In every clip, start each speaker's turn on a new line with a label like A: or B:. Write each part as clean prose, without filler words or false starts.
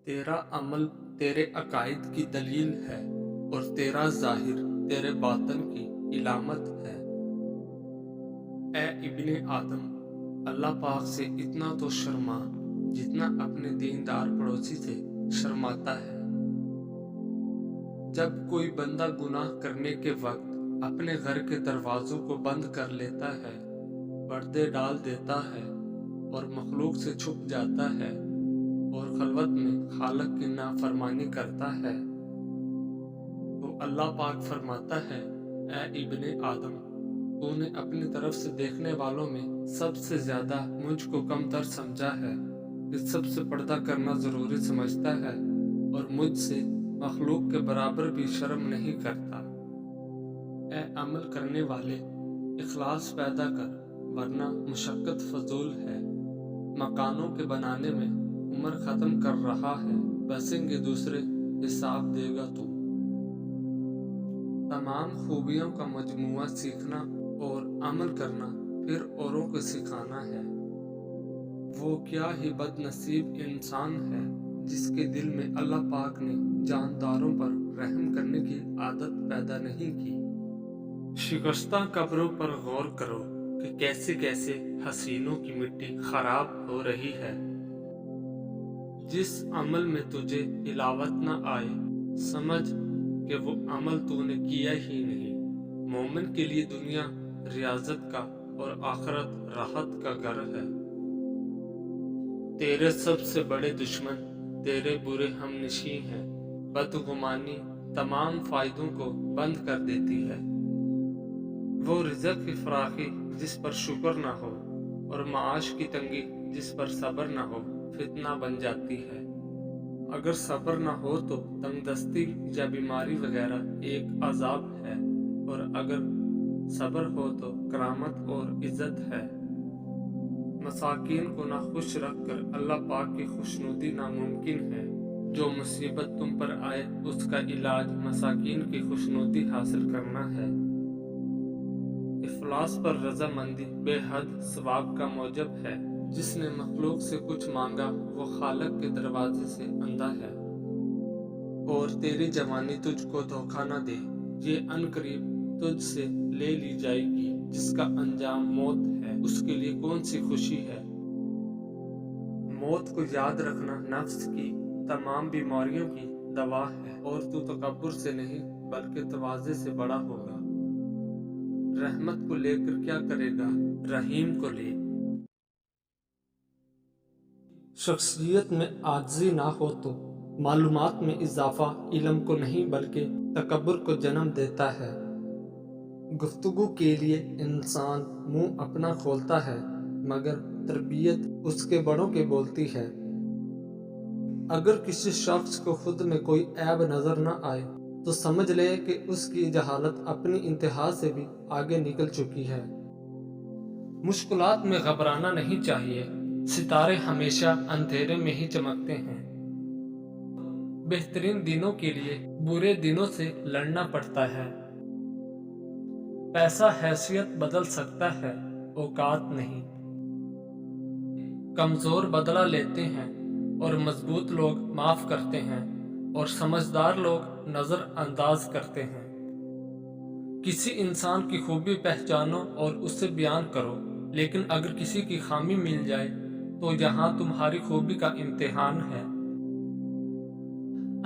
A: تیرا عمل تیرے عقائد کی دلیل ہے اور تیرا ظاہر تیرے باطن کی علامت ہے۔ اے ابن آدم، اللہ پاک سے اتنا تو شرما جتنا اپنے دیندار پڑوسی سے شرماتا ہے۔ جب کوئی بندہ گناہ کرنے کے وقت اپنے گھر کے دروازوں کو بند کر لیتا ہے، پردے ڈال دیتا ہے اور مخلوق سے چھپ جاتا ہے اور خلوت میں خالق کی نافرمانی کرتا ہے، تو اللہ پاک فرماتا ہے: اے ابن آدم، تو نے اپنی طرف سے دیکھنے والوں میں سب سے زیادہ مجھ کو کم تر سمجھا ہے، کہ سب سے پردہ کرنا ضروری سمجھتا ہے اور مجھ سے مخلوق کے برابر بھی شرم نہیں کرتا۔ اے عمل کرنے والے، اخلاص پیدا کر، ورنہ مشقت فضول ہے۔ مکانوں کے بنانے میں عمر ختم کر رہا ہے، بسیں گے دوسرے، حساب دے گا تو۔ تمام خوبیوں کا مجموعہ سیکھنا اور عمل کرنا، پھر اوروں کو سکھانا ہے۔ وہ کیا ہی بد نصیب انسان ہے جس کے دل میں اللہ پاک نے جانداروں پر رحم کرنے کی عادت پیدا نہیں کی۔ شکستہ قبروں پر غور کرو کہ کیسے کیسے حسینوں کی مٹی خراب ہو رہی ہے۔ جس عمل میں تجھے حلاوت نہ آئے، سمجھ کہ وہ عمل تو نے کیا ہی نہیں۔ مومن کے لیے دنیا ریاضت کا اور آخرت راحت کا گھر ہے۔ تیرے سب سے بڑے دشمن تیرے برے ہم نشیں ہیں۔ بدگمانی تمام فائدوں کو بند کر دیتی ہے۔ وہ رزق کی فراخی جس پر شکر نہ ہو اور معاش کی تنگی جس پر صبر نہ ہو، فتنہ بن جاتی ہے۔ اگر صبر نہ ہو تو تنگ دستی یا بیماری وغیرہ ایک عذاب ہے، اور اگر صبر ہو تو کرامت اور عزت ہے۔ مساکین کو نہ خوش رکھ کر اللہ پاک کی خوشنودی ناممکن ہے۔ جو مصیبت تم پر آئے اس کا علاج مساکین کی خوشنودی حاصل کرنا ہے۔ افلاس پر رضامندی بے حد ثواب کا موجب ہے۔ جس نے مخلوق سے کچھ مانگا وہ خالق کے دروازے سے اندھا ہے۔ اور تیری جوانی تجھ کو دھوکہ نہ دے، یہ عنقریب تجھ سے لے لی جائے گی۔ جس کا انجام موت ہے اس کے لیے کون سی خوشی ہے۔ موت کو یاد رکھنا نفس کی تمام بیماریوں کی دوا ہے، اور تو تکبر سے نہیں بلکہ تواضع سے بڑا ہوگا۔ رحمت کو لے کر کیا کرے گا، رحیم کو لے۔ شخصیت میں عاجزی نہ ہو تو معلومات میں اضافہ علم کو نہیں بلکہ تکبر کو جنم دیتا ہے۔ گفتگو کے لیے انسان منہ اپنا کھولتا ہے، مگر تربیت اس کے بڑوں کے بولتی ہے۔ اگر کسی شخص کو خود میں کوئی عیب نظر نہ آئے تو سمجھ لے کہ اس کی جہالت اپنی انتہا سے بھی آگے نکل چکی ہے۔ مشکلات میں گھبرانا نہیں چاہیے، ستارے ہمیشہ اندھیرے میں ہی چمکتے ہیں۔ بہترین دنوں کے لیے برے دنوں سے لڑنا پڑتا ہے۔ پیسہ حیثیت بدل سکتا ہے، اوقات نہیں۔ کمزور بدلہ لیتے ہیں اور مضبوط لوگ معاف کرتے ہیں، اور سمجھدار لوگ نظر انداز کرتے ہیں۔ کسی انسان کی خوبی پہچانو اور اسے بیان کرو، لیکن اگر کسی کی خامی مل جائے تو یہاں تمہاری خوبی کا امتحان ہے۔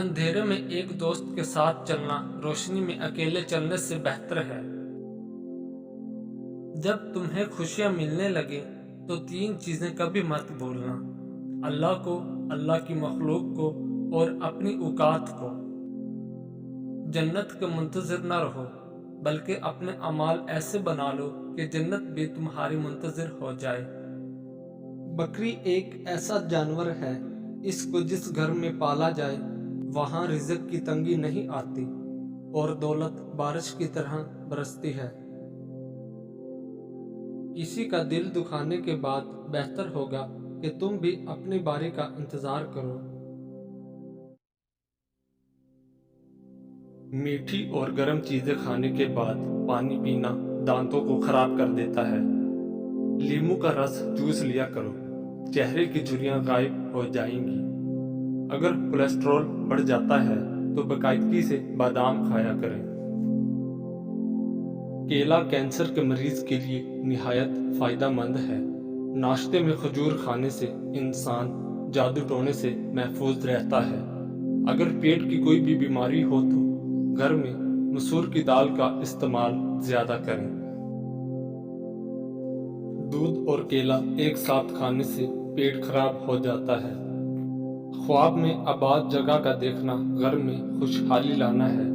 A: اندھیرے میں ایک دوست کے ساتھ چلنا روشنی میں اکیلے چلنے سے بہتر ہے۔ جب تمہیں خوشیاں ملنے لگے تو تین چیزیں کبھی مت بھولنا: اللہ کو، اللہ کی مخلوق کو اور اپنی اوقات کو۔ جنت کے منتظر نہ رہو، بلکہ اپنے اعمال ایسے بنا لو کہ جنت بھی تمہاری منتظر ہو جائے۔ بکری ایک ایسا جانور ہے، اس کو جس گھر میں پالا جائے وہاں رزق کی تنگی نہیں آتی، اور دولت بارش کی طرح برستی ہے۔ کسی کا دل دکھانے کے بعد بہتر ہوگا کہ تم بھی اپنی باری کا انتظار کرو۔ میٹھی اور گرم چیزیں کھانے کے بعد پانی پینا دانتوں کو خراب کر دیتا ہے۔ لیموں کا رس جوس لیا کرو، چہرے کی جھریاں غائب ہو جائیں گی۔ اگر کولیسٹرول بڑھ جاتا ہے تو باقاعدگی سے بادام کھایا کریں۔ کیلا کینسر کے مریض کے لیے نہایت فائدہ مند ہے۔ ناشتے میں کھجور کھانے سے انسان جادو ٹونے سے محفوظ رہتا ہے۔ اگر پیٹ کی کوئی بھی بیماری ہو تو گھر میں مسور کی دال کا استعمال زیادہ کریں۔ دودھ اور کیلا ایک ساتھ کھانے سے پیٹ خراب ہو جاتا ہے۔ خواب میں آباد جگہ کا دیکھنا گھر میں خوشحالی لانا ہے۔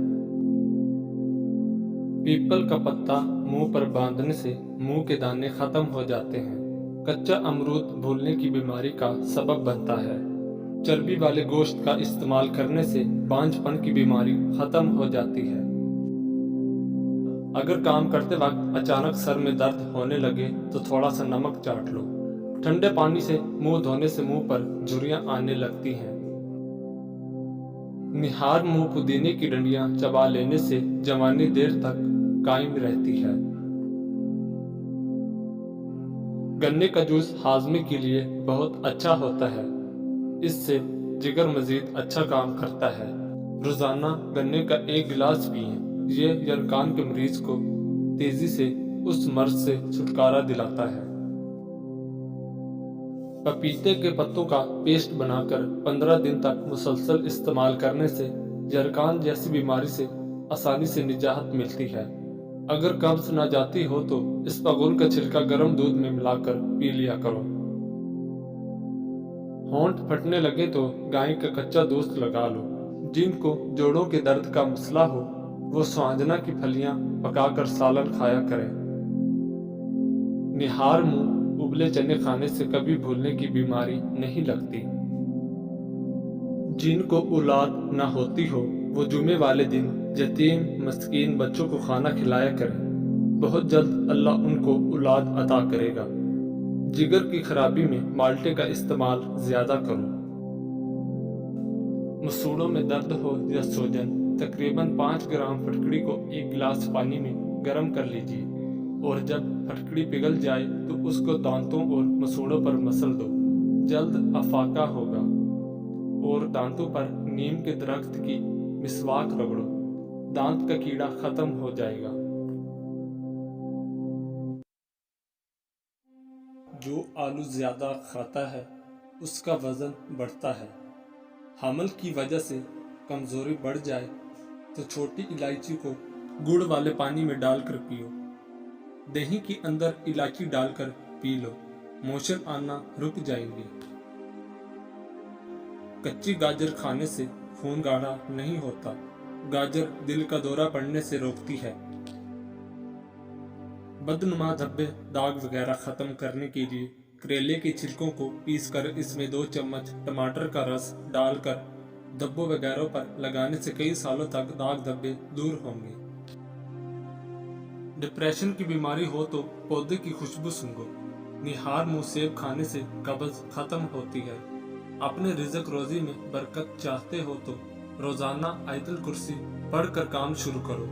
A: پیپل کا پتا منہ پر باندھنے سے منہ کے دانے ختم ہو جاتے ہیں۔ کچا امرود بھولنے کی بیماری کا سبب بنتا ہے۔ چربی والے گوشت کا استعمال کرنے سے بانجھ پن کی بیماری ختم ہو جاتی ہے۔ اگر کام کرتے وقت اچانک سر میں درد ہونے لگے تو تھوڑا سا نمک چاٹ لو۔ ٹھنڈے پانی سے منہ دھونے سے منہ پر جھریاں آنے لگتی ہیں۔ نہار منہ پودینے کی ڈنڈیاں چبا لینے سے جوانی دیر تک قائم رہتی ہے۔ گنے کا جوس ہاضمے کے لیے بہت اچھا ہوتا ہے۔ اس سے جگر مزید اچھا کام کرتا ہے۔ روزانہ گنے کا 1 گلاس پئیں۔ یہ یرقان کے مریض کو تیزی سے اس مرض سے چھٹکارا دلاتا ہے۔ پپیتے کے پتوں کا پیسٹ بنا کر 15 دن تک مسلسل استعمال کرنے سے یرقان جیسی بیماری سے آسانی سے نجات ملتی ہے۔ اگر قبض نہ جاتی ہو تو اسپاغول کا چھلکا گرم دودھ میں ملا کر پی لیا کرو۔ ہونٹ پھٹنے لگے تو گائے کا کچا دودھ لگا لو۔ جن کو جوڑوں کے درد کا مسئلہ ہو وہ سوانجنا کی پھلیاں پکا کر سالن کھایا کریں۔ نہار منہ ابلے چنے کھانے سے کبھی بھولنے کی بیماری نہیں لگتی۔ جن کو اولاد نہ ہوتی ہو وہ جمعے والے دن یتیم مسکین بچوں کو کھانا کھلایا کریں۔ بہت جلد اللہ ان کو اولاد عطا کرے گا۔ جگر کی خرابی میں مالٹے کا استعمال زیادہ کرو۔ مسوڑوں میں درد ہو یا سوجن تقریباً 5 گرام پھٹکڑی کو 1 گلاس پانی میں گرم کر لیجیے اور جب پھٹکڑی پگھل جائے تو اس کو دانتوں اور مسوڑوں پر مسل دو۔ جلد افاقہ ہوگا۔ اور دانتوں پر نیم کے درخت کی مسواک رگڑو۔ دانت کا کیڑا ختم ہو جائے گا۔ جو آلو زیادہ کھاتا ہے اس کا وزن بڑھتا ہے۔ حمل کی وجہ سے کمزوری بڑھ جائے تو چھوٹی الائچی کو گڑ والے پانی میں ڈال کر پیو۔ دہی کے اندر الائچی ڈال کر پی لو، موشن آنا رک جائیں گے۔ کچی گاجر کھانے سے خون گاڑھا نہیں ہوتا۔ گاجر دل کا دورہ پڑنے سے روکتی ہے۔ بدنما دھبے داغ وغیرہ ختم کرنے کے لیے کریلے کے چھلکوں کو پیس کر اس میں 2 چمچ ٹماٹر کا رس ڈال کر دھبوں وغیرہ پر لگانے سے کئی سالوں تک داغ دھبے دور ہوں گے۔ ڈپریشن کی بیماری ہو تو پودے کی خوشبو سونگھو۔ نہار منہ سیب کھانے سے قبض ختم ہوتی ہے۔ اپنے رزق روزی میں برکت چاہتے ہو تو روزانہ آیت الکرسی پڑھ کر کام شروع کرو۔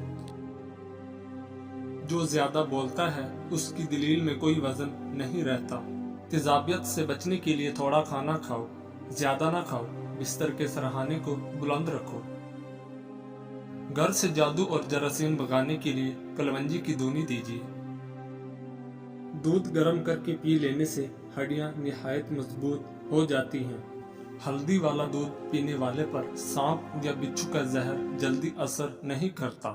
A: جو زیادہ بولتا ہے اس کی دلیل میں کوئی وزن نہیں رہتا۔ تیزابیت سے بچنے کے لیے تھوڑا کھانا کھاؤ، زیادہ نہ کھاؤ۔ بستر کے سرہانے کو بلند رکھو۔ گھر سے جادو اور جراثیم بھگانے کے لیے کلونجی کی دونی دیجیے۔ دودھ گرم کر کے پی لینے سے ہڈیاں نہایت مضبوط ہو جاتی ہیں۔ ہلدی والا دودھ پینے والے پر سانپ یا بچھو کا زہر جلدی اثر نہیں کرتا۔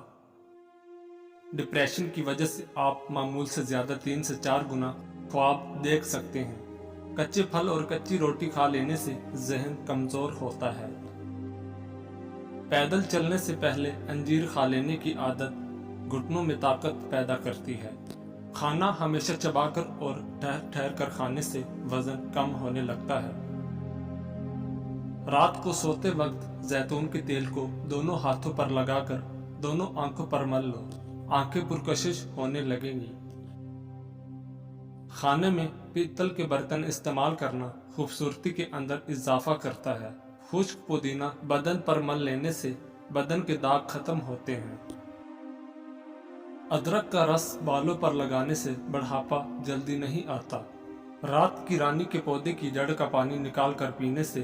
A: ڈپریشن کی وجہ سے آپ معمول سے زیادہ 3 سے 4 گنا خواب دیکھ سکتے ہیں۔ کچے پھل اور کچی روٹی کھا لینے سے ذہن کمزور ہوتا ہے۔ پیدل چلنے سے پہلے انجیر کھا لینے کی عادت گھٹنوں میں طاقت پیدا کرتی ہے۔ کھانا ہمیشہ چبا کر اور ٹھہر ٹھہر کر کھانے سے وزن کم ہونے لگتا ہے۔ رات کو سوتے وقت زیتون کے تیل کو دونوں ہاتھوں پر لگا کر دونوں آنکھوں پر مل لو، آنکھیں پرکشش ہونے لگیں گی۔ کھانے میں پیتل کے برتن استعمال کرنا خوبصورتی کے اندر اضافہ کرتا ہے۔ خشک پودینہ بدن پر مل لینے سے بدن کے داغ ختم ہوتے ہیں۔ ادرک کا رس بالوں پر لگانے سے بڑھاپا جلدی نہیں آتا۔ رات کی رانی کے پودے کی جڑ کا پانی نکال کر پینے سے